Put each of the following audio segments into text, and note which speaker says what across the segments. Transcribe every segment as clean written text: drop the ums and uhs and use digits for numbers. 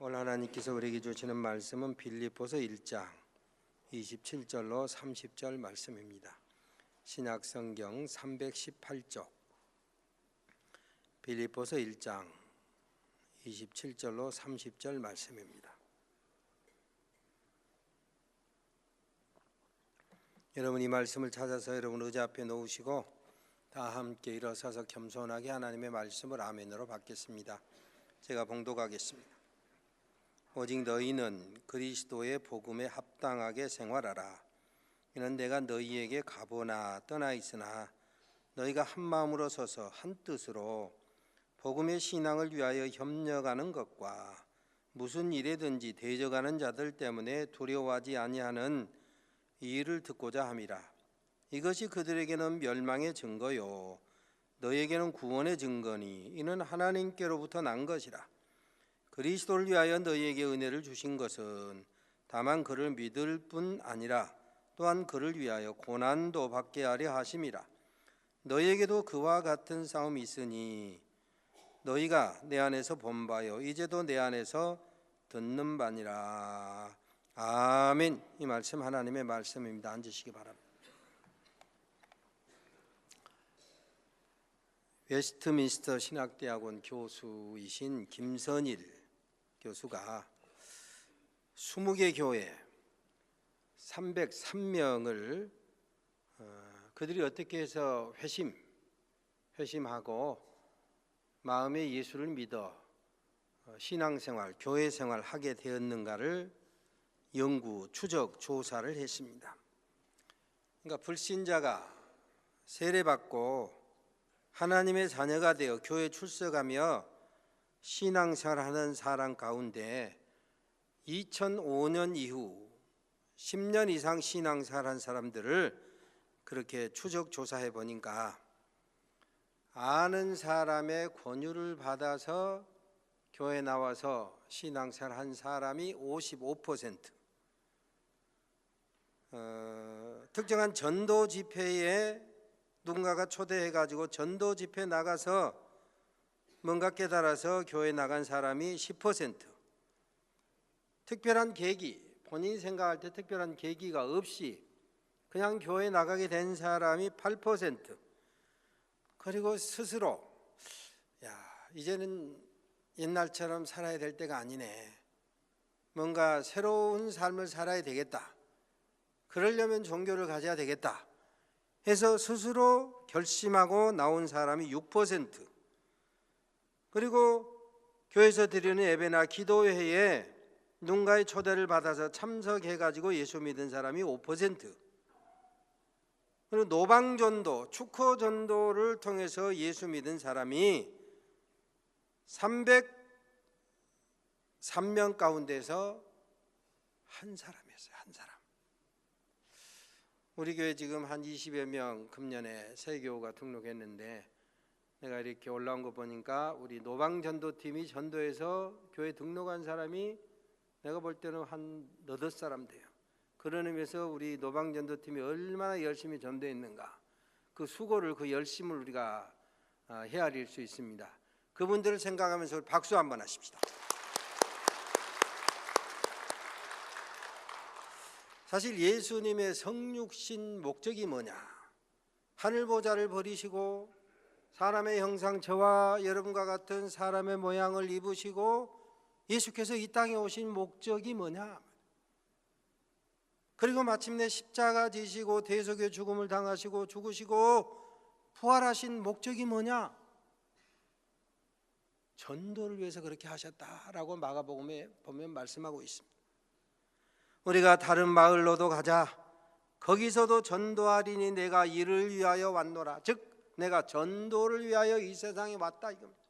Speaker 1: 오늘 하나님께서 우리에게 주시는 말씀은 빌립보서 1장 27절로 30절 말씀입니다. 신약성경 318쪽 빌립보서 1장 27절로 30절 말씀입니다. 여러분 이 말씀을 찾아서 여러분 의자 앞에 놓으시고 다 함께 일어서서 겸손하게 하나님의 말씀을 아멘으로 받겠습니다. 제가 봉독하겠습니다. 오직 너희는 그리스도의 복음에 합당하게 생활하라. 이는 내가 너희에게 가보나 떠나 있으나 너희가 한 마음으로 서서 한 뜻으로 복음의 신앙을 위하여 협력하는 것과 무슨 일에든지 대적하는 자들 때문에 두려워하지 아니하는 이 일을 듣고자 함이라. 이것이 그들에게는 멸망의 증거요 너희에게는 구원의 증거니 이는 하나님께로부터 난 것이라. 그리스도를 위하여 너희에게 은혜를 주신 것은 다만 그를 믿을 뿐 아니라 또한 그를 위하여 고난도 받게 하려 하심이라. 너희에게도 그와 같은 싸움이 있으니 너희가 내 안에서 본 바요 이제도 내 안에서 듣는 바니라. 아멘. 이 말씀 하나님의 말씀입니다. 앉으시기 바랍니다. 웨스트민스터 신학대학원 교수이신 김선일 교수가 20개 교회 303명을 그들이 어떻게 해서 회심하고 마음에 예수를 믿어 신앙생활, 교회생활 하게 되었는가를 연구, 추적, 조사를 했습니다. 그러니까 불신자가 세례받고 하나님의 자녀가 되어 교회 출석하며 신앙생활하는 사람 가운데 2005년 이후 10년 이상 신앙생활한 사람들을 그렇게 추적 조사해 보니까 아는 사람의 권유를 받아서 교회 나와서 신앙생활한 사람이 55%, 특정한 전도 집회에 누군가가 초대해가지고 전도 집회 나가서 뭔가 깨달아서 교회 나간 사람이 10%, 특별한 계기, 본인이 생각할 때 특별한 계기가 없이 그냥 교회 나가게 된 사람이 8%, 그리고 스스로 이제는 옛날처럼 살아야 될 때가 아니네, 뭔가 새로운 삶을 살아야 되겠다, 그러려면 종교를 가져야 되겠다 해서 스스로 결심하고 나온 사람이 6%, 그리고 교회에서 드리는 예배나 기도회에 누군가의 초대를 받아서 참석해가지고 예수 믿은 사람이 5%, 그리고 노방전도, 축호전도를 통해서 예수 믿은 사람이 303명 가운데서 한 사람이었어요. 한 사람. 우리 교회 지금 한 20여 명 금년에 새 교우가 등록했는데 내가 이렇게 올라온 거 보니까 우리 노방전도팀이 전도해서 교회 등록한 사람이 내가 볼 때는 한 8사람 돼요. 그런 의미에서 우리 노방전도팀이 얼마나 열심히 전도했는가, 그 수고를, 그 열심을 우리가 헤아릴 수 있습니다. 그분들을 생각하면서 박수 한번 하십시다. 사실 예수님의 성육신 목적이 뭐냐? 하늘보좌를 버리시고 사람의 형상, 저와 여러분과 같은 사람의 모양을 입으시고 예수께서 이 땅에 오신 목적이 뭐냐? 그리고 마침내 십자가 지시고 대속의 죽음을 당하시고 죽으시고 부활하신 목적이 뭐냐? 전도를 위해서 그렇게 하셨다라고 마가복음에 보면 말씀하고 있습니다. 우리가 다른 마을로도 가자, 거기서도 전도하리니 내가 이를 위하여 왔노라. 즉 내가 전도를 위하여 이 세상에 왔다 이겁니다.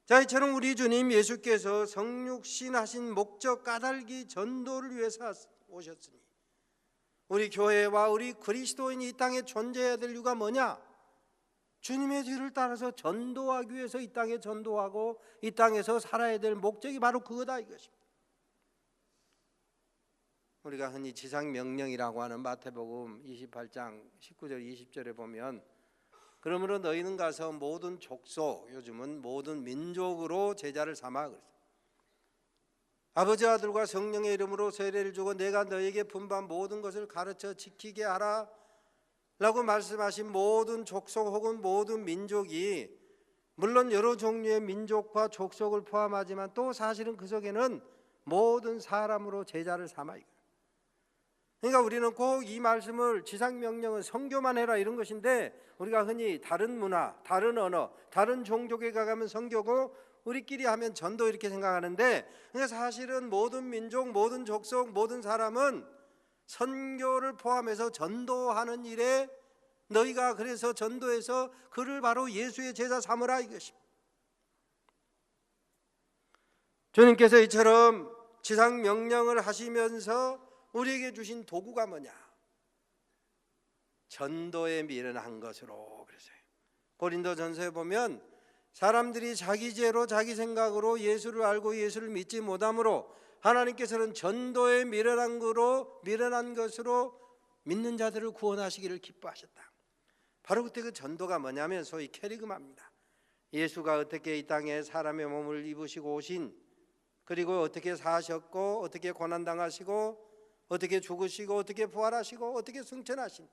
Speaker 1: 자, 이처럼 우리 주님 예수께서 성육신 하신 목적 까닭이 전도를 위해서 오셨으니 우리 교회와 우리 그리스도인이 이 땅에 존재해야 될 이유가 뭐냐? 주님의 뒤를 따라서 전도하기 위해서 이 땅에 전도하고 이 땅에서 살아야 될 목적이 바로 그거다 이것입니다. 우리가 흔히 지상명령이라고 하는 마태복음 28장 19절 20절에 보면 그러므로 너희는 가서 모든 족속, 요즘은 모든 민족으로 제자를 삼아. 아버지 아들과 성령의 이름으로 세례를 주고 내가 너에게 분부한 모든 것을 가르쳐 지키게 하라 라고 말씀하신 모든 족속 혹은 모든 민족이, 물론 여러 종류의 민족과 족속을 포함하지만 또 사실은 그 속에는 모든 사람으로 제자를 삼아. 그러니까 우리는 꼭 이 말씀을, 지상명령은 선교만 해라 이런 것인데, 우리가 흔히 다른 문화, 다른 언어, 다른 종족에 가면 선교고 우리끼리 하면 전도 이렇게 생각하는데, 그러니까 사실은 모든 민족, 모든 족속, 모든 사람은 선교를 포함해서 전도하는 일에 너희가 그래서 전도해서 그를 바로 예수의 제자 삼으라 이것입니다. 주님께서 이처럼 지상명령을 하시면서 우리에게 주신 도구가 뭐냐? 전도에 미련한 것으로. 그래서요, 고린도전서에 보면 사람들이 자기 지혜로 자기 생각으로 예수를 알고 예수를 믿지 못함으로 하나님께서는 전도에 미련한 것으로 믿는 자들을 구원하시기를 기뻐하셨다. 바로 그때 그 전도가 뭐냐면 소위 캐리그마입니다. 예수가 어떻게 이 땅에 사람의 몸을 입으시고 오신, 그리고 어떻게 사셨고 어떻게 고난당하시고 어떻게 죽으시고 어떻게 부활하시고 어떻게 승천하신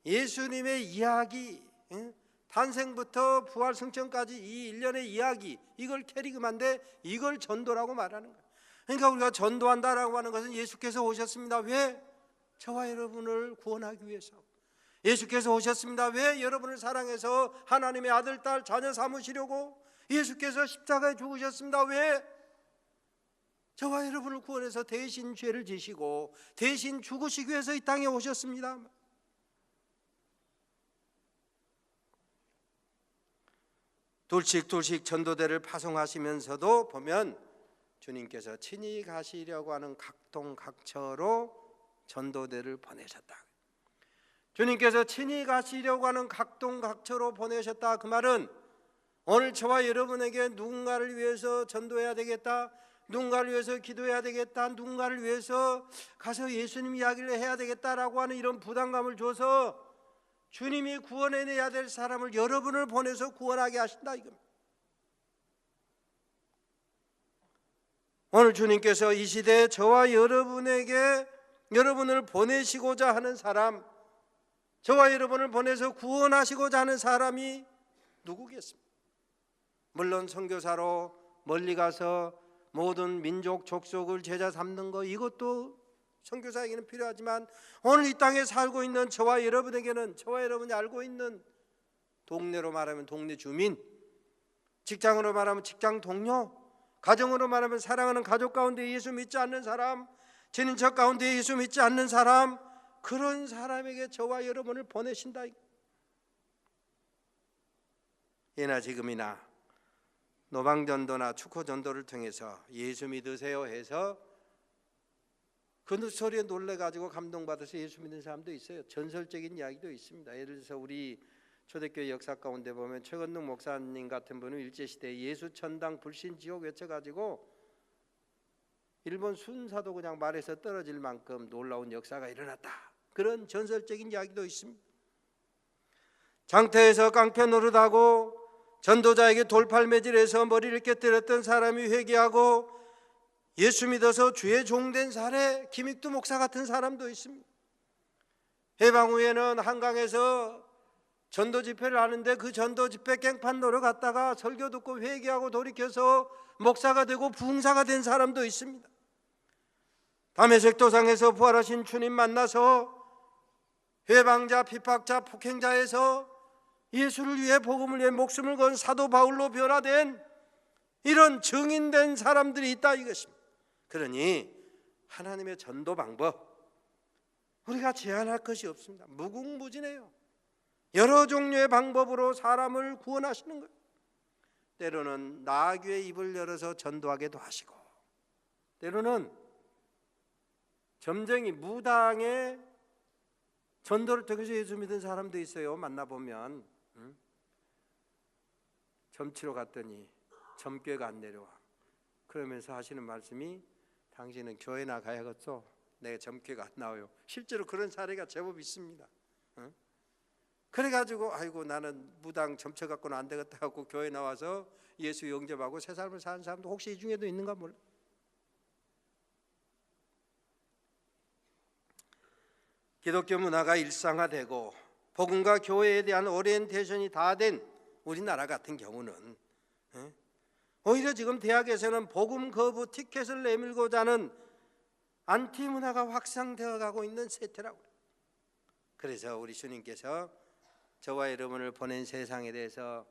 Speaker 1: 예수님의 이야기, 탄생부터 부활 승천까지 이 일련의 이야기, 이걸 캐리그마인데 이걸 전도라고 말하는 거예요. 그러니까 우리가 전도한다라고 하는 것은 예수께서 오셨습니다. 왜? 저와 여러분을 구원하기 위해서. 예수께서 오셨습니다. 왜? 여러분을 사랑해서 하나님의 아들, 딸, 자녀 삼으시려고. 예수께서 십자가에 죽으셨습니다. 왜? 저와 여러분을 구원해서 대신 죄를 지시고 대신 죽으시기 위해서 이 땅에 오셨습니다. 둘씩 전도대를 파송하시면서도 보면 주님께서 친히 가시려고 하는 각동각처로 전도대를 보내셨다. 주님께서 친히 가시려고 하는 각동각처로 보내셨다. 그 말은 오늘 저와 여러분에게 누군가를 위해서 전도해야 되겠다, 누군가를 위해서 기도해야 되겠다, 누군가를 위해서 가서 예수님 이야기를 해야 되겠다라고 하는 이런 부담감을 줘서 주님이 구원해내야 될 사람을 여러분을 보내서 구원하게 하신다 이겁니다. 오늘 주님께서 이 시대에 저와 여러분에게 여러분을 보내시고자 하는 사람, 저와 여러분을 보내서 구원하시고자 하는 사람이 누구겠습니까? 물론 선교사로 멀리 가서 모든 민족 족속을 제자 삼는 거, 이것도 선교사에게는 필요하지만 오늘 이 땅에 살고 있는 저와 여러분에게는, 저와 여러분이 알고 있는 동네로 말하면 동네 주민, 직장으로 말하면 직장 동료, 가정으로 말하면 사랑하는 가족 가운데 예수 믿지 않는 사람, 친인척 가운데 예수 믿지 않는 사람, 그런 사람에게 저와 여러분을 보내신다. 예나 지금이나 노방전도나 축호전도를 통해서 예수 믿으세요 해서 그 소리에 놀래가지고 감동받아서 예수 믿는 사람도 있어요. 전설적인 이야기도 있습니다. 예를 들어서 우리 초대교회 역사 가운데 보면 최건능 목사님 같은 분은 일제시대에 예수천당 불신지옥 외쳐가지고 일본 순사도 그냥 말에서 떨어질 만큼 놀라운 역사가 일어났다. 그런 전설적인 이야기도 있습니다. 장터에서 깡패 노릇하고 전도자에게 돌팔매질해서 머리를 깨뜨렸던 사람이 회개하고 예수 믿어서 주의 종된 사례, 김익두 목사 같은 사람도 있습니다. 해방 후에는 한강에서 전도 집회를 하는데 그 전도 집회 깽판로를 갔다가 설교 듣고 회개하고 돌이켜서 목사가 되고 부흥사가 된 사람도 있습니다. 담에색 도상에서 부활하신 주님 만나서 회방자, 핍박자, 폭행자에서 예수를 위해 복음을 위해 목숨을 건 사도 바울로 변화된 이런 증인된 사람들이 있다 이것입니다. 그러니 하나님의 전도 방법 우리가 제한할 것이 없습니다. 무궁무진해요. 여러 종류의 방법으로 사람을 구원하시는 거예요. 때로는 나귀의 입을 열어서 전도하게도 하시고, 때로는 점쟁이 무당의 전도를 통해서 예수 믿은 사람도 있어요. 만나보면 점치러 갔더니 점괘가 안 내려와. 그러면서 하시는 말씀이 당신은 교회 나가야겠어. 내가 점괘가 안 나와요. 실제로 그런 사례가 제법 있습니다. 그래가지고 아이고 나는 무당 점쳐 갖고는 안 되겠다 하고 교회 나와서 예수 영접하고 새 삶을 사는 사람도 혹시 이 중에도 있는가 몰라. 기독교 문화가 일상화되고 복음과 교회에 대한 오리엔테이션이 다 된 우리나라 같은 경우는 오히려 지금 대학에서는 복음 거부 티켓을 내밀고자 하는 안티 문화가 확산되어 가고 있는 세태라고. 그래서 우리 주님께서 저와 여러분을 보낸 세상에 대해서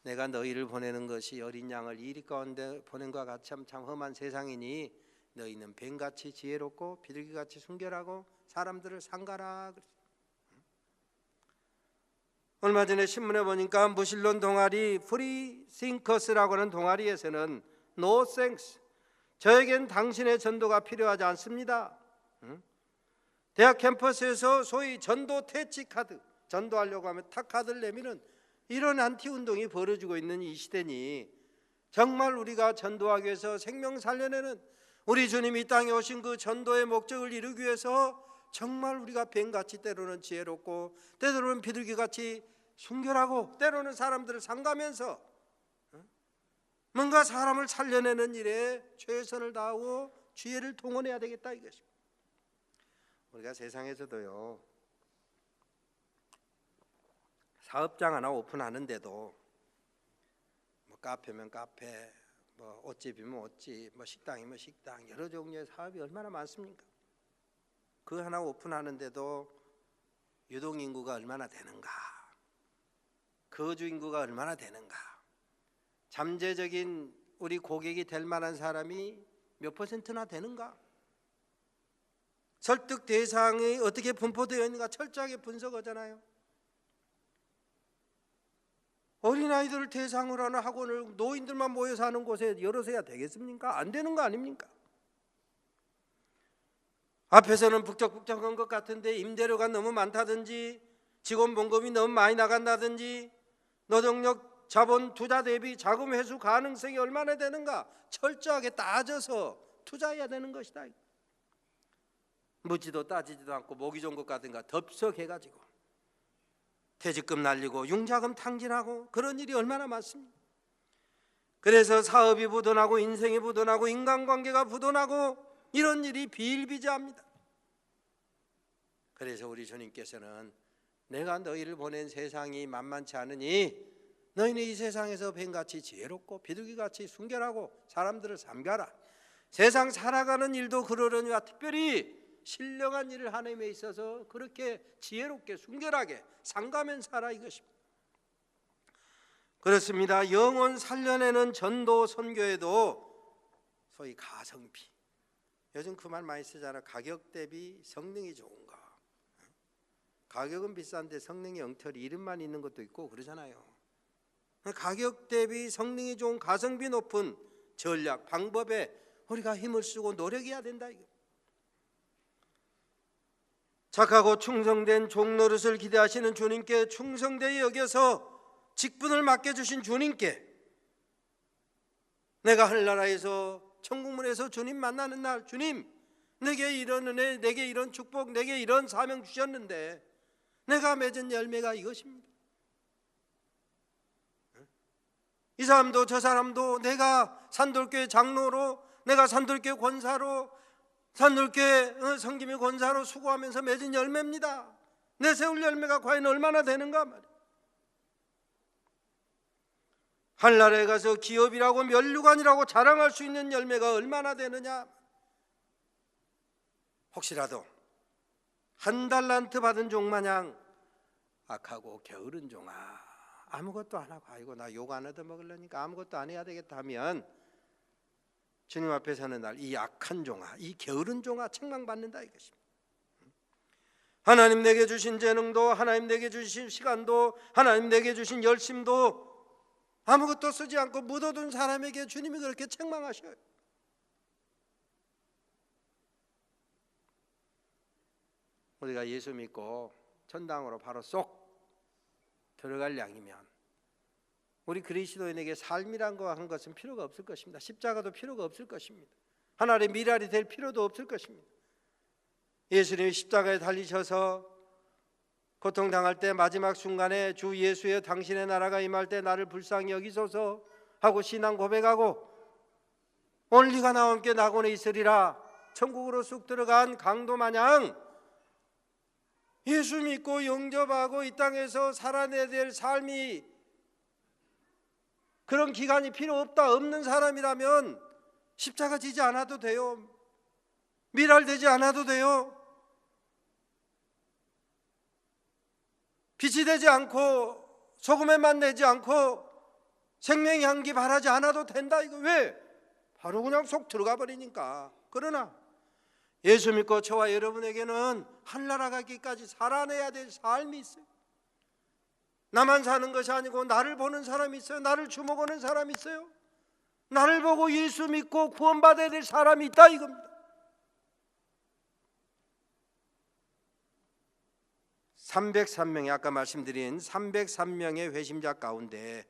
Speaker 1: 내가 너희를 보내는 것이 어린 양을 이리 가운데 보낸 것과 같이 참 험한 세상이니 너희는 뱀같이 지혜롭고 비둘기같이 순결하고 사람들을 상가라. 얼마 전에 신문에 보니까 무신론 동아리 프리싱커스라고 하는 동아리에서는 No thanks, 저에겐 당신의 전도가 필요하지 않습니다. 대학 캠퍼스에서 소위 전도 퇴치 카드, 전도하려고 하면 탁 카드를 내미는 이런 안티 운동이 벌어지고 있는 이 시대니 정말 우리가 전도하기 위해서 생명 살려내는 우리 주님이 이 땅에 오신 그 전도의 목적을 이루기 위해서 정말 우리가 뱀같이 때로는 지혜롭고 때로는 비둘기같이 순결하고 때로는 사람들을 상가면서 뭔가 사람을 살려내는 일에 최선을 다하고 지혜를 동원해야 되겠다 이것입니다. 우리가 세상에서도요, 사업장 하나 오픈하는데도 뭐 카페면 카페, 뭐 옷집이면 옷집, 뭐 식당이면 식당, 여러 종류의 사업이 얼마나 많습니까? 그 하나 오픈하는데도 유동인구가 얼마나 되는가, 거주인구가 얼마나 되는가, 잠재적인 우리 고객이 될 만한 사람이 몇 %나 되는가, 설득 대상이 어떻게 분포되어 있는가 철저하게 분석하잖아요. 어린아이들을 대상으로 하는 학원을 노인들만 모여서 하는 곳에 열어서야 되겠습니까? 안 되는 거 아닙니까? 앞에서는 북적북적한 것 같은데 임대료가 너무 많다든지 직원 봉급이 너무 많이 나간다든지 노동력 자본 투자 대비 자금 회수 가능성이 얼마나 되는가 철저하게 따져서 투자해야 되는 것이다. 묻지도 따지지도 않고 모기 좋은 것 같은가 덥석해가지고 퇴직금 날리고 융자금 탕진하고 그런 일이 얼마나 많습니까? 그래서 사업이 부도나고 인생이 부도나고 인간관계가 부도나고 이런 일이 비일비재합니다. 그래서 우리 주님께서는 내가 너희를 보낸 세상이 만만치 않으니 너희는 이 세상에서 뱀같이 지혜롭고 비둘기같이 순결하고 사람들을 삼가라. 세상 살아가는 일도 그러려니와 특별히 신령한 일을 하나님에 있어서 그렇게 지혜롭게 순결하게 상가면 살아 이것입니다. 그렇습니다. 영혼 살려내는 전도 선교에도 소위 가성비, 요즘 그 말 많이 쓰잖아. 가격 대비 성능이 좋은 거. 가격은 비싼데 성능이 엉터리 이름만 있는 것도 있고 그러잖아요. 가격 대비 성능이 좋은 가성비 높은 전략 방법에 우리가 힘을 쓰고 노력해야 된다 이거. 착하고 충성된 종 노릇을 기대하시는 주님께 충성되이 여겨서 직분을 맡겨주신 주님께 내가 하늘나라에서 천국문에서 주님 만나는 날, 주님 내게 이런 은혜, 내게 이런 축복, 내게 이런 사명 주셨는데 내가 맺은 열매가 이것입니다. 이 사람도 저 사람도 내가 산돌교회 장로로, 내가 산돌교회 권사로, 산돌교회 성김의 권사로 수고하면서 맺은 열매입니다. 내세울 열매가 과연 얼마나 되는가 말이에요. 하늘나라에 가서 기업이라고 면류관이라고 자랑할 수 있는 열매가 얼마나 되느냐. 혹시라도 한 달란트 받은 종 마냥 악하고 게으른 종아 아무것도 안 하고 아이고 나 욕 안 얻어먹으려니까 아무것도 안 해야 되겠다 하면 주님 앞에 서는 날 이 악한 종아, 이 게으른 종아 책망받는다 이것입니다. 하나님 내게 주신 재능도, 하나님 내게 주신 시간도, 하나님 내게 주신 열심도 아무것도 쓰지 않고 묻어둔 사람에게 주님이 그렇게 책망하셔요. 우리가 예수 믿고 천당으로 바로 쏙 들어갈 양이면 우리 그리스도인에게 삶이란 거 한 것은 필요가 없을 것입니다. 십자가도 필요가 없을 것입니다. 하나님의 미랄이 될 필요도 없을 것입니다. 예수님이 십자가에 달리셔서 고통당할 때 마지막 순간에 주 예수여 당신의 나라가 임할 때 나를 불쌍히 여기소서 하고 신앙 고백하고 오늘 네가 나와 함께 낙원에 있으리라 천국으로 쑥 들어간 강도 마냥 예수 믿고 영접하고 이 땅에서 살아내야 될 삶이 그런 기간이 필요 없는 사람이라면 십자가 지지 않아도 돼요. 밀알되지 않아도 돼요. 빛이 되지 않고 소금의 맛 내지 않고 생명의 향기 바라지 않아도 된다. 이거 왜? 바로 그냥 속 들어가 버리니까. 그러나 예수 믿고 저와 여러분에게는 하늘나라 가기까지 살아내야 될 삶이 있어요. 나만 사는 것이 아니고 나를 보는 사람이 있어요. 나를 주목하는 사람이 있어요. 나를 보고 예수 믿고 구원받아야 될 사람이 있다 이겁니다. 303명의 아까 말씀드린 303명의 회심자 가운데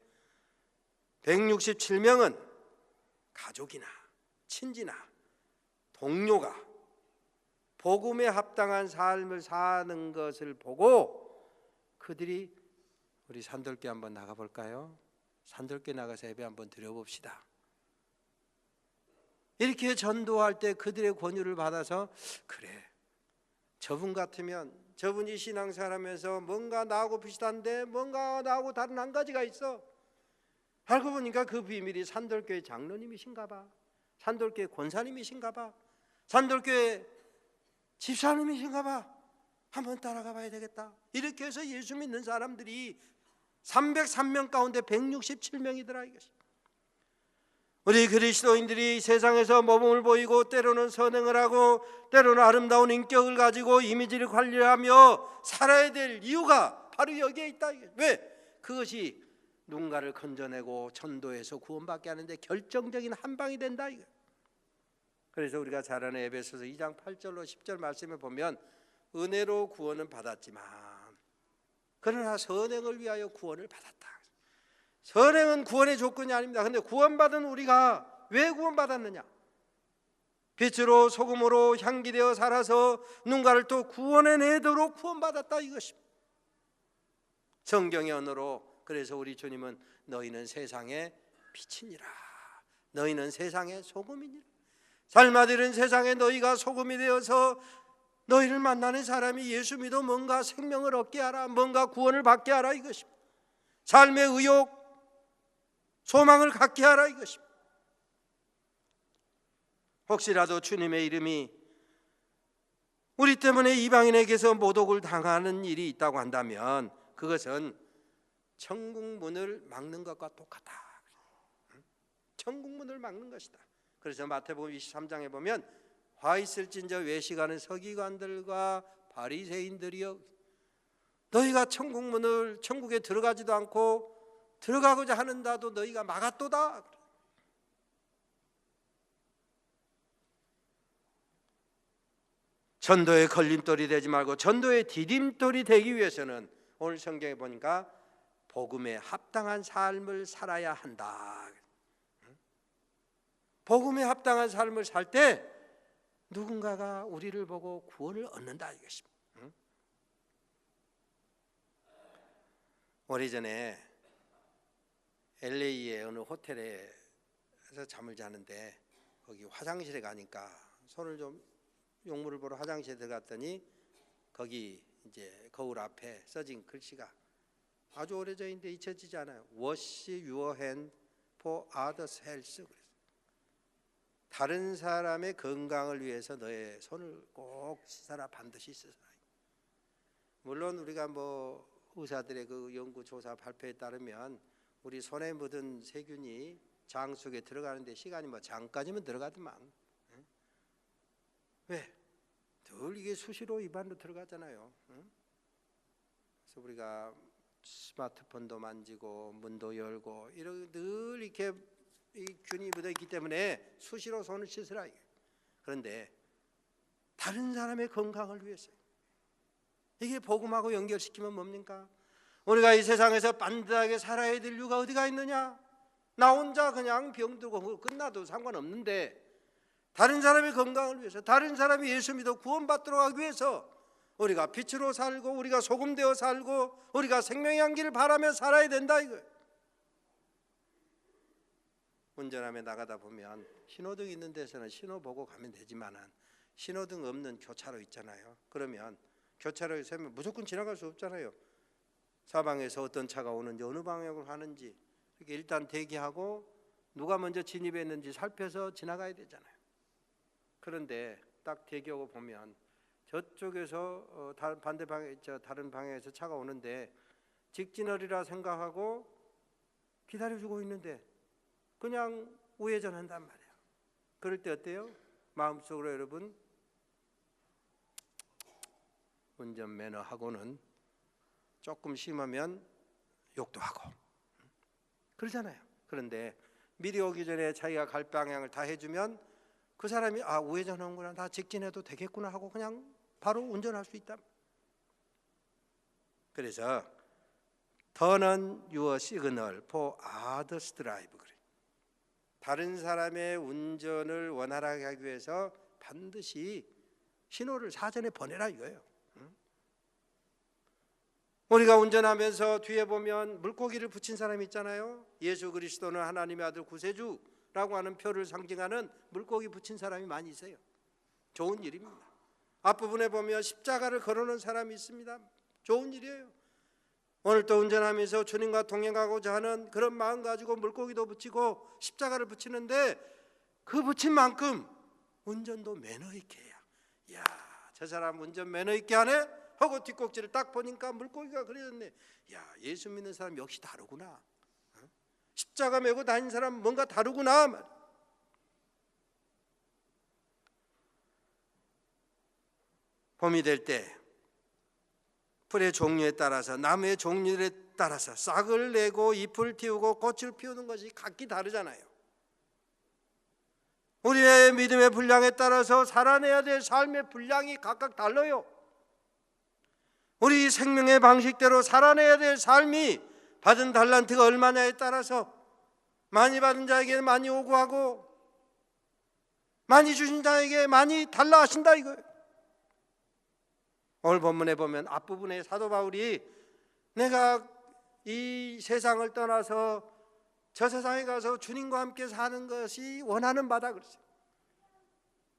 Speaker 1: 167명은 가족이나 친지나 동료가 복음에 합당한 삶을 사는 것을 보고 그들이 우리 산돌교 한번 나가볼까요? 산돌교 나가서 예배 한번 드려봅시다. 이렇게 전도할 때 그들의 권유를 받아서 그래 저분 같으면 저분이 신앙생활하면서 뭔가 나하고 비슷한데 뭔가 나하고 다른 한 가지가 있어. 알고 보니까 그 비밀이 산돌교회 장로님이신가 봐. 산돌교회 권사님이신가 봐. 산돌교회 집사님이신가 봐. 한번 따라가 봐야 되겠다. 이렇게 해서 예수 믿는 사람들이 303명 가운데 167명이더라 이것이. 우리 그리스도인들이 세상에서 모범을 보이고 때로는 선행을 하고 때로는 아름다운 인격을 가지고 이미지를 관리하며 살아야 될 이유가 바로 여기에 있다. 왜? 그것이 누군가를 건져내고 전도해서 구원받게 하는데 결정적인 한 방이 된다. 그래서 우리가 잘 아는 에베소서 2장 8절로 10절 말씀에 보면 은혜로 구원은 받았지만 그러나 선행을 위하여 구원을 받았다. 선행은 구원의 조건이 아닙니다. 그런데 구원받은 우리가 왜 구원받았느냐? 빛으로 소금으로 향기되어 살아서 누군가를 또 구원해내도록 구원받았다 이것입니다. 성경의 언어로 그래서 우리 주님은 너희는 세상의 빛이니라. 너희는 세상의 소금이니라. 삶아들은 세상에 너희가 소금이 되어서 너희를 만나는 사람이 예수 믿어 뭔가 생명을 얻게 하라, 뭔가 구원을 받게 하라 이것입니다. 삶의 의욕, 소망을 갖게 하라 이것입니다. 혹시라도 주님의 이름이 우리 때문에 이방인에게서 모독을 당하는 일이 있다고 한다면 그것은 천국 문을 막는 것과 똑같다. 천국 문을 막는 것이다. 그래서 마태복음 23장에 보면 화 있을진저 외식하는 서기관들과 바리새인들이여 너희가 천국 문을 천국에 들어가지도 않고 들어가고자 하는다도 너희가 막았도다. 전도의 걸림돌이 되지 말고 전도의 디딤돌이 되기 위해서는 오늘 성경에 보니까 복음에 합당한 삶을 살아야 한다. 복음에 합당한 삶을 살 때 누군가가 우리를 보고 구원을 얻는다 이것입니다. 오래전에 LA의 어느 호텔에서 잠을 자는데 거기 화장실에 가니까 손을 좀 용물을 보러 화장실에 들어갔더니 거기 이제 거울 앞에 써진 글씨가 아주 오래전인데 잊혀지지 않아요. Wash your hand for others' health. 다른 사람의 건강을 위해서 너의 손을 꼭 씻어라. 반드시 씻어라. 물론 우리가 뭐 의사들의 그 연구 조사 발표에 따르면 우리 손에 묻은 세균이 장 속에 들어가는데 시간이 뭐 장까지면 들어가더만. 왜? 늘 이게 수시로 입안으로 들어가잖아요. 그래서 우리가 스마트폰도 만지고 문도 열고 이렇게 늘 이렇게 이 균이 묻어 있기 때문에 수시로 손을 씻으라. 그런데 다른 사람의 건강을 위해서 이게 복음하고 연결시키면 뭡니까? 우리가 이 세상에서 반듯하게 살아야 될 이유가 어디가 있느냐? 나 혼자 그냥 병들고 끝나도 상관없는데 다른 사람의 건강을 위해서 다른 사람이 예수 믿어 구원받도록 하기 위해서 우리가 빛으로 살고 우리가 소금 되어 살고 우리가 생명의 향기를 바라며 살아야 된다 이거예요. 운전하며 나가다 보면 신호등 있는 데서는 신호 보고 가면 되지만은 신호등 없는 교차로 있잖아요. 그러면 교차로에 서면 무조건 지나갈 수 없잖아요. 사방에서 어떤 차가 오는지 어느 방향으로 가는지 이렇게 일단 대기하고 누가 먼저 진입했는지 살펴서 지나가야 되잖아요. 그런데 딱 대기하고 보면 저쪽에서 반대 방에 다른 방향에서 차가 오는데 직진하리라 생각하고 기다려주고 있는데 그냥 우회전한단 말이에요. 그럴 때 어때요? 마음속으로 여러분 운전 매너하고는 조금 심하면 욕도 하고 그러잖아요. 그런데 미리 오기 전에 자기가 갈 방향을 다 해주면 그 사람이 우회전하는구나, 나 직진해도 되겠구나 하고 그냥 바로 운전할 수 있다. 그래서 turn on your signal for others drive. 다른 사람의 운전을 원활하게 하기 위해서 반드시 신호를 사전에 보내라 이거예요. 우리가 운전하면서 뒤에 보면 물고기를 붙인 사람이 있잖아요. 예수 그리스도는 하나님의 아들 구세주라고 하는 표를 상징하는 물고기 붙인 사람이 많이 있어요. 좋은 일입니다. 앞부분에 보면 십자가를 걸어놓은 사람이 있습니다. 좋은 일이에요. 오늘 또 운전하면서 주님과 동행하고자 하는 그런 마음 가지고 물고기도 붙이고 십자가를 붙이는데 그 붙인 만큼 운전도 매너 있게 해야. 이야, 저 사람 운전 매너 있게 하네? 하고 뒷꼭지를 딱 보니까 물고기가 그려졌네. 야, 예수 믿는 사람 역시 다르구나. 십자가 메고 다니는 사람 뭔가 다르구나. 봄이 될 때 풀의 종류에 따라서 나무의 종류에 따라서 싹을 내고 잎을 틔우고 꽃을 피우는 것이 각기 다르잖아요. 우리의 믿음의 분량에 따라서 살아내야 될 삶의 분량이 각각 달라요. 우리 생명의 방식대로 살아내야 될 삶이 받은 달란트가 얼마냐에 따라서 많이 받은 자에게 많이 오고하고 많이 주신 자에게 많이 달라 하신다 이거예요. 오늘 본문에 보면 앞부분에 사도 바울이 내가 이 세상을 떠나서 저 세상에 가서 주님과 함께 사는 것이 원하는 바다 그랬어요.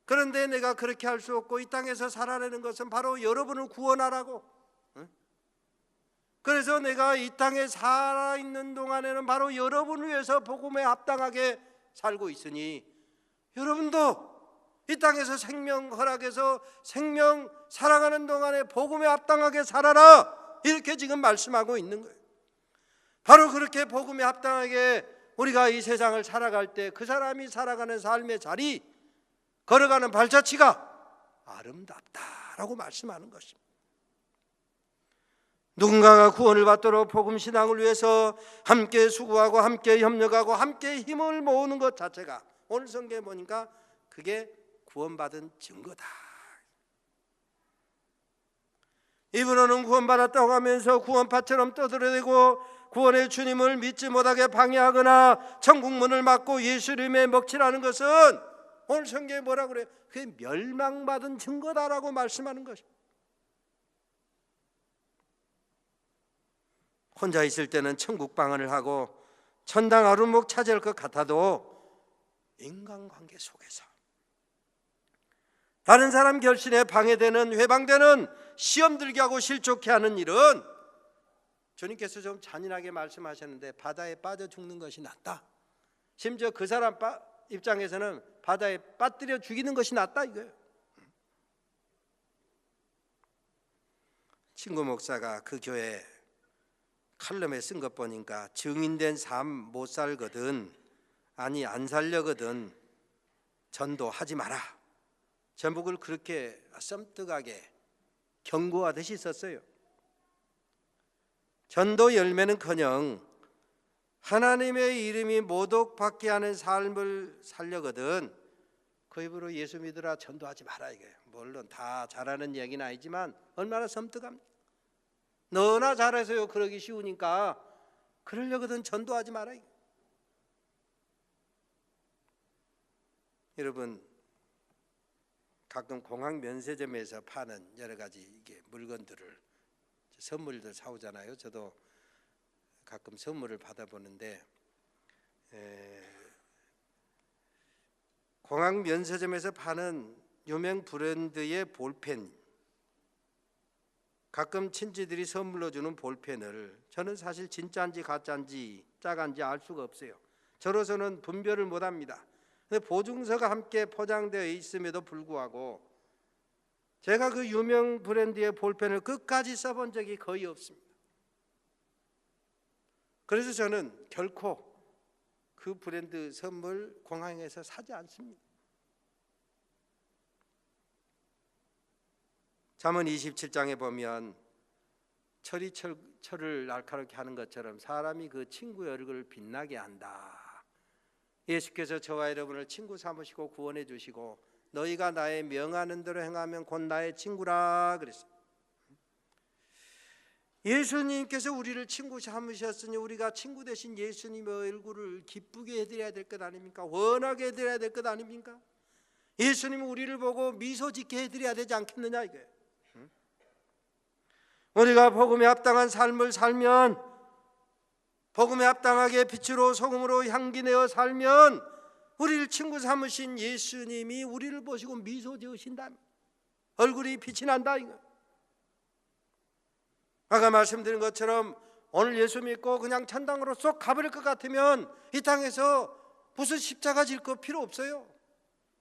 Speaker 1: 그런데 내가 그렇게 할 수 없고 이 땅에서 살아내는 것은 바로 여러분을 구원하라고. 그래서 내가 이 땅에 살아있는 동안에는 바로 여러분을 위해서 복음에 합당하게 살고 있으니 여러분도 이 땅에서 생명 허락해서 생명 살아가는 동안에 복음에 합당하게 살아라 이렇게 지금 말씀하고 있는 거예요. 바로 그렇게 복음에 합당하게 우리가 이 세상을 살아갈 때 그 사람이 살아가는 삶의 자리 걸어가는 발자취가 아름답다라고 말씀하는 것입니다. 누군가가 구원을 받도록 복음 신앙을 위해서 함께 수고하고 함께 협력하고 함께 힘을 모으는 것 자체가 오늘 성경에 보니까 그게 구원받은 증거다. 입으로는 구원받았다고 하면서 구원파처럼 떠들어대고 구원의 주님을 믿지 못하게 방해하거나 천국문을 막고 예수님의 먹칠하는 것은 오늘 성경에 뭐라고 그래요? 그게 멸망받은 증거다라고 말씀하는 것입니다. 혼자 있을 때는 천국 방언을 하고 천당 아루목 차지할 것 같아도 인간관계 속에서 다른 사람 결신에 방해되는 회방되는 시험 들게 하고 실족해 하는 일은 주님께서 좀 잔인하게 말씀하셨는데 바다에 빠져 죽는 것이 낫다. 심지어 그 사람 입장에서는 바다에 빠뜨려 죽이는 것이 낫다 이거예요. 친구 목사가 그 교회 칼럼에 쓴 것 보니까 증인된 삶 못 살거든, 아니 안 살려거든 전도하지 마라. 제목을 그렇게 섬뜩하게 경고하듯이 썼어요. 전도 열매는커녕 하나님의 이름이 모독받게 하는 삶을 살려거든 그 입으로 예수 믿으라 전도하지 마라 이거예요. 물론 다 잘하는 얘기는 아니지만 얼마나 섬뜩합니까? 너나 잘해서요 그러기 쉬우니까 그러려거든 전도하지 마라 이거예요. 여러분 가끔 공항 면세점에서 파는 여러 가지 이게 물건들을 선물도 사오잖아요. 저도 가끔 선물을 받아보는데 공항 면세점에서 파는 유명 브랜드의 볼펜, 가끔 친지들이 선물로 주는 볼펜을 저는 사실 진짜인지 가짜인지 짜간지 알 수가 없어요. 저로서는 분별을 못합니다. 근데 보증서가 함께 포장되어 있음에도 불구하고 제가 그 유명 브랜드의 볼펜을 끝까지 써본 적이 거의 없습니다. 그래서 저는 결코 그 브랜드 선물 공항에서 사지 않습니다. 잠언 27장에 보면 철이 철을 날카롭게 하는 것처럼 사람이 그 친구의 얼굴을 빛나게 한다. 예수께서 저와 여러분을 친구 삼으시고 구원해 주시고 너희가 나의 명하는 대로 행하면 곧 나의 친구라 그랬어요. 예수님께서 우리를 친구 삼으셨으니 우리가 친구 되신 예수님의 얼굴을 기쁘게 해드려야 될 것 아닙니까? 원하게 해드려야 될 것 아닙니까? 예수님은 우리를 보고 미소 짓게 해드려야 되지 않겠느냐 이거예요. 우리가 복음에 합당한 삶을 살면, 복음에 합당하게 빛으로 소금으로 향기 내어 살면 우리를 친구 삼으신 예수님이 우리를 보시고 미소 지으신다. 얼굴이 빛이 난다 이거. 아까 말씀드린 것처럼 오늘 예수 믿고 그냥 천당으로 쏙 가버릴 것 같으면 이 땅에서 무슨 십자가 질 거 필요 없어요.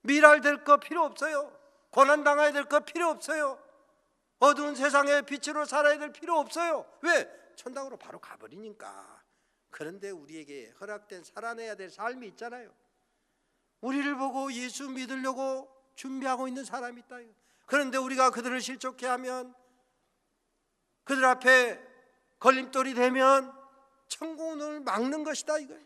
Speaker 1: 미랄될 거 필요 없어요. 고난당해야 될 거 필요 없어요. 어두운 세상에 빛으로 살아야 될 필요 없어요. 왜? 천당으로 바로 가버리니까. 그런데 우리에게 허락된 살아내야 될 삶이 있잖아요. 우리를 보고 예수 믿으려고 준비하고 있는 사람이 있다. 그런데 우리가 그들을 실족해 하면, 그들 앞에 걸림돌이 되면 천국을 막는 것이다 이거예요.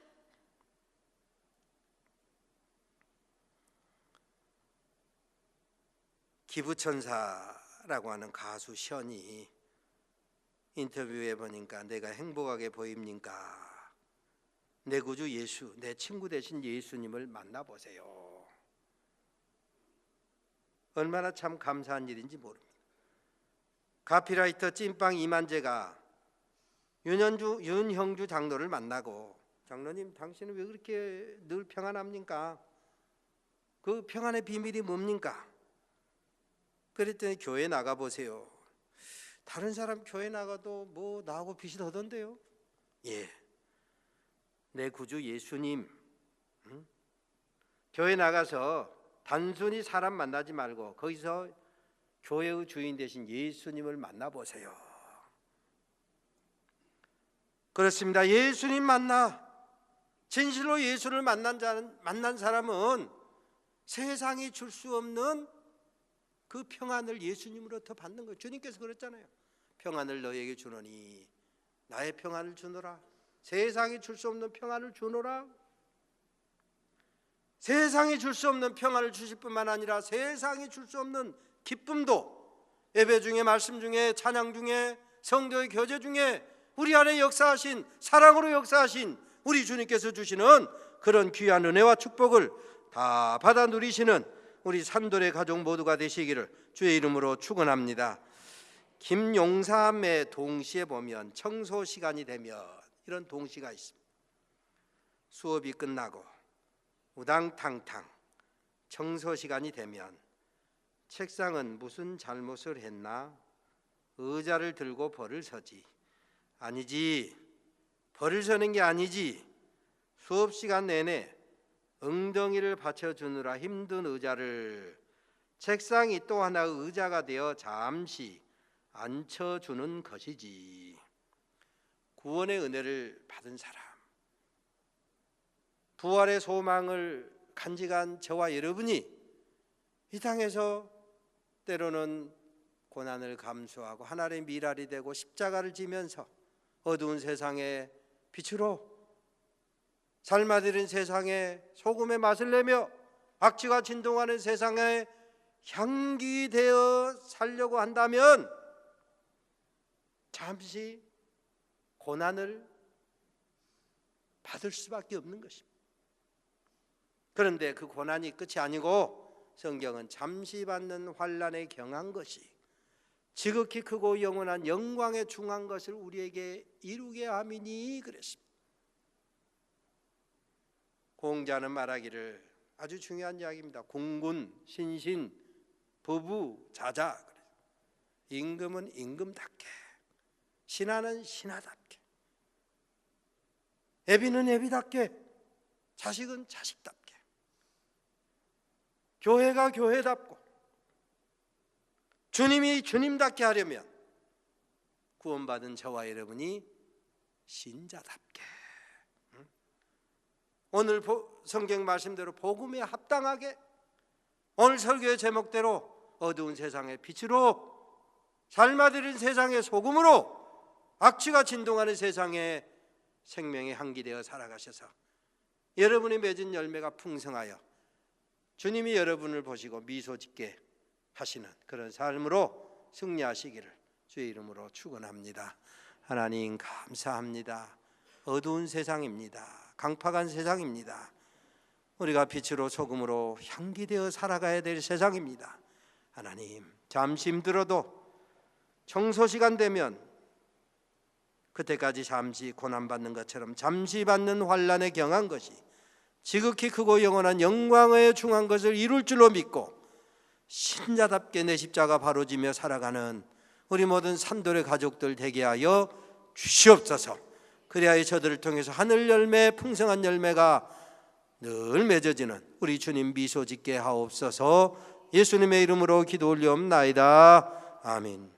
Speaker 1: 기부천사라고 하는 가수 션이 인터뷰해 보니까 내가 행복하게 보입니까? 내 구주 예수, 내 친구 되신 예수님을 만나보세요. 얼마나 참 감사한 일인지 모릅니다. 카피라이터 찐빵 이만재가 윤형주 장로를 만나고, 장로님 당신은 왜 그렇게 늘 평안합니까? 그 평안의 비밀이 뭡니까? 그랬더니 교회 나가보세요. 다른 사람 교회 나가도 뭐 나하고 빛이 더던데요. 예, 내 구주 예수님. 교회 나가서 단순히 사람 만나지 말고 거기서 교회의 주인 되신 예수님을 만나보세요. 그렇습니다. 예수님 진실로 예수를 만난 사람은 세상이 줄 수 없는 그 평안을 예수님으로부터 받는 거예요. 주님께서 그랬잖아요. 평안을 너에게 주노니 나의 평안을 주노라. 세상이 줄 수 없는 평안을 주노라. 세상이 줄 수 없는 평안을 주실 뿐만 아니라 세상이 줄 수 없는 기쁨도 예배 중에, 말씀 중에, 찬양 중에, 성도의 교제 중에 우리 안에 역사하신, 사랑으로 역사하신 우리 주님께서 주시는 그런 귀한 은혜와 축복을 다 받아 누리시는 우리 산돌의 가족 모두가 되시기를 주의 이름으로 축원합니다. 김용삼의 동시에 보면 청소 시간이 되면 이런 동시가 있습니다. 수업이 끝나고 우당탕탕 청소 시간이 되면 책상은 무슨 잘못을 했나? 의자를 들고 벌을 서지. 아니지, 벌을 서는 게 아니지. 수업 시간 내내 엉덩이를 받쳐주느라 힘든 의자를 책상이 또 하나의 의자가 되어 잠시 앉혀주는 것이지. 구원의 은혜를 받은 사람, 부활의 소망을 간직한 저와 여러분이 이 땅에서 때로는 고난을 감수하고 하나님의 미랄이 되고 십자가를 지면서 어두운 세상에 빛으로, 삶아들인 세상에 소금의 맛을 내며 악취가 진동하는 세상에 향기 되어 살려고 한다면 잠시 고난을 받을 수밖에 없는 것입니다. 그런데 그 고난이 끝이 아니고 성경은 잠시 받는 환난에 경한 것이 지극히 크고 영원한 영광에 중한 것을 우리에게 이루게 함이니 그랬습니다. 공자는 말하기를, 아주 중요한 이야기입니다. 공군, 신신, 부부, 자자. 임금은 임금답게, 신하는 신하답게, 애비는 애비답게, 자식은 자식답게, 교회가 교회답고, 주님이 주님답게 하려면 구원받은 저와 여러분이 신자답게, 오늘 성경 말씀대로 복음에 합당하게, 오늘 설교의 제목대로 어두운 세상의 빛으로, 삶아들인 세상의 소금으로, 악취가 진동하는 세상에 생명의 향기 되어 살아가셔서 여러분이 맺은 열매가 풍성하여 주님이 여러분을 보시고 미소 짓게 하시는 그런 삶으로 승리하시기를 주의 이름으로 축원합니다. 하나님 감사합니다. 어두운 세상입니다. 강팍한 세상입니다. 우리가 빛으로 소금으로 향기되어 살아가야 될 세상입니다. 하나님, 잠시 힘들어도 청소 시간 되면 그때까지 잠시 고난받는 것처럼 잠시 받는 환난에 경한 것이 지극히 크고 영원한 영광에 중한 것을 이룰 줄로 믿고 신자답게 내 십자가 바로지며 살아가는 우리 모든 산돌의 가족들 되게 하여 주시옵소서. 그리하여 저들을 통해서 하늘 열매, 풍성한 열매가 늘 맺어지는 우리 주님 미소 짓게 하옵소서. 예수님의 이름으로 기도 올리옵나이다. 아멘.